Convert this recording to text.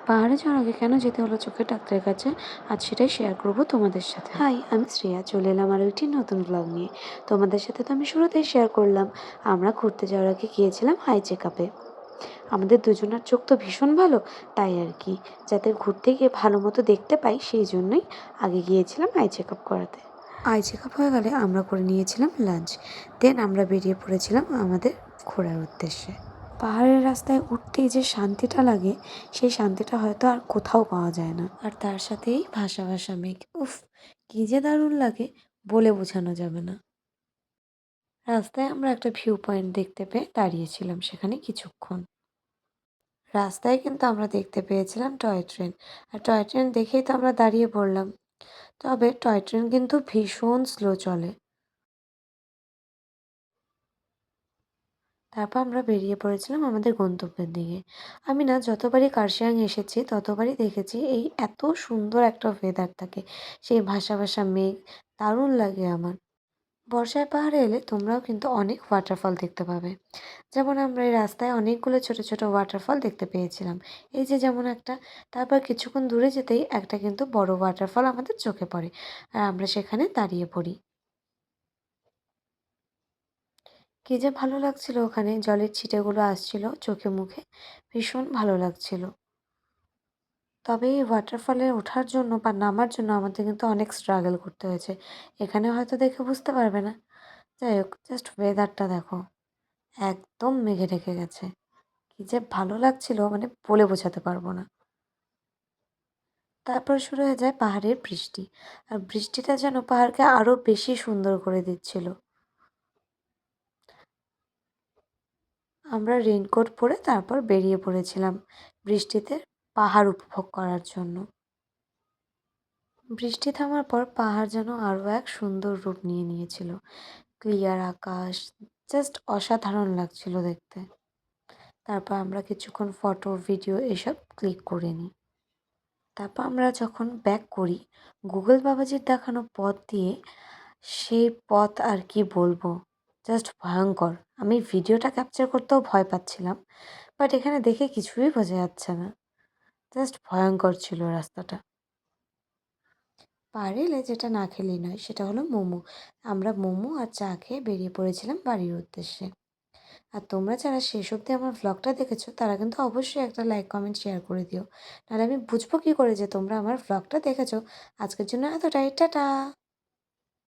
পাহাড়ে যাওয়ার আগে কেন যেতে হলো চোখের ডাক্তারের কাছে, আজ সেটাই শেয়ার করব তোমাদের সাথে। হাই, আমি শ্রেয়া, চলে এলাম আরও একটি নতুন ব্লগ নিয়ে। তোমাদের সাথে তো আমি শুরুতেই শেয়ার করলাম আমরা ঘুরতে যাওয়ার আগে গিয়েছিলাম আই চেক আপে। আমাদের দুজনের চোখ তো ভীষণ ভালো, তাই আর কি, যাতে ঘুরতে গিয়ে ভালো মতো দেখতে পাই সেই জন্যই আগে গিয়েছিলাম আই চেক আপ করাতে। আই চেক আপ হয়ে গেলে আমরা করে নিয়েছিলাম লাঞ্চ, দেন আমরা বেরিয়ে পড়েছিলাম আমাদের ঘোরার উদ্দেশ্যে। পাহাড়ের রাস্তায় উঠতেই যে শান্তিটা লাগে, সেই শান্তিটা হয়তো আর কোথাও পাওয়া যায় না। আর তার সাথেই ভাসা ভাসা মেঘ, উফ, কি যে দারুণ লাগে, বলে বোঝানো যাবে না। রাস্তায় আমরা একটা ভিউ পয়েন্ট দেখতে পেয়ে দাঁড়িয়েছিলাম সেখানে কিছুক্ষণ। রাস্তায় কিন্তু আমরা দেখতে পেয়েছিলাম টয় ট্রেন, আর টয় ট্রেন দেখেই তো আমরা দাঁড়িয়ে পড়লাম। তবে টয় ট্রেন কিন্তু ভীষণ স্লো চলে। তারপর আমরা বেরিয়ে পড়েছিলাম আমাদের গন্তব্যের দিকে। আমি না যতবারই কার্শিয়াং এসেছি ততবারই দেখেছি এই এত সুন্দর একটা ওয়েদার থাকে, সেই ভাসা ভাসা মেঘ, দারুণ লাগে আমার। বর্ষায় পাহাড়ে এলে তোমরাও কিন্তু অনেক ওয়াটারফল দেখতে পাবে। যেমন আমরা এই রাস্তায় অনেকগুলো ছোট ছোট ওয়াটারফল দেখতে পেয়েছিলাম, এই যে যেমন একটা। তারপর কিছুক্ষণ দূরে যেতেই একটা কিন্তু বড় ওয়াটারফল আমাদের চোখে পড়ে, আর আমরা সেখানে দাঁড়িয়ে পড়ি। কি যে ভালো লাগছিল, ওখানে জলের ছিটেগুলো আসছিল চোখে মুখে, ভীষণ ভালো লাগছিল। তবে এই ওয়াটারফলে ওঠার জন্য বা নামার জন্য আমাদের কিন্তু অনেক স্ট্রাগল করতে হয়েছে। এখানে হয়তো দেখে বুঝতে পারবে না। যাই হোক, জাস্ট ওয়েদারটা দেখো, একদম মেঘে ঢেকে গেছে। কি যে ভালো লাগছিল, মানে বলে বোঝাতে পারবো না। তারপর শুরু হয়ে যায় পাহাড়ের বৃষ্টি, আর বৃষ্টিটা যেন পাহাড়কে আরো বেশি সুন্দর করে দিচ্ছিল। আমরা রেইনকোট পরে তারপর বেরিয়ে পড়েছিলাম বৃষ্টিতে পাহাড় উপভোগ করার জন্য। বৃষ্টি থামার পর পাহাড় যেন আরও এক সুন্দর রূপ নিয়ে নিয়েছিল। ক্লিয়ার আকাশ, জাস্ট অসাধারণ লাগছিল দেখতে। তারপর আমরা কিছুক্ষণ ফটো ভিডিও এসব ক্লিক করে নিই। তারপর আমরা যখন ব্যাক করি গুগল বাবাজির দেখানো পথ দিয়ে, সেই পথ আর কি বলবো, জাস্ট ভয়ঙ্কর। আমি ভিডিওটা ক্যাপচার করতেও ভয় পাচ্ছিলাম, বাট এখানে দেখে কিছুই বোঝা যাচ্ছে না, জাস্ট ভয়ঙ্কর ছিল রাস্তাটা। পাহাড়ে এলে যেটা না খেলেই নয় সেটা হলো মোমো। আমরা মোমো আর চা খেয়ে বেরিয়ে পড়েছিলাম বাড়ির উদ্দেশ্যে। আর তোমরা যারা শেষ অবধি আমার ভ্লগটা দেখেছো তারা কিন্তু অবশ্যই একটা লাইক কমেন্ট শেয়ার করে দিও, নাহলে আমি বুঝবো কী করে যে তোমরা আমার ভ্লগটা দেখেছো। আজকের জন্য এতটাই, টাটা।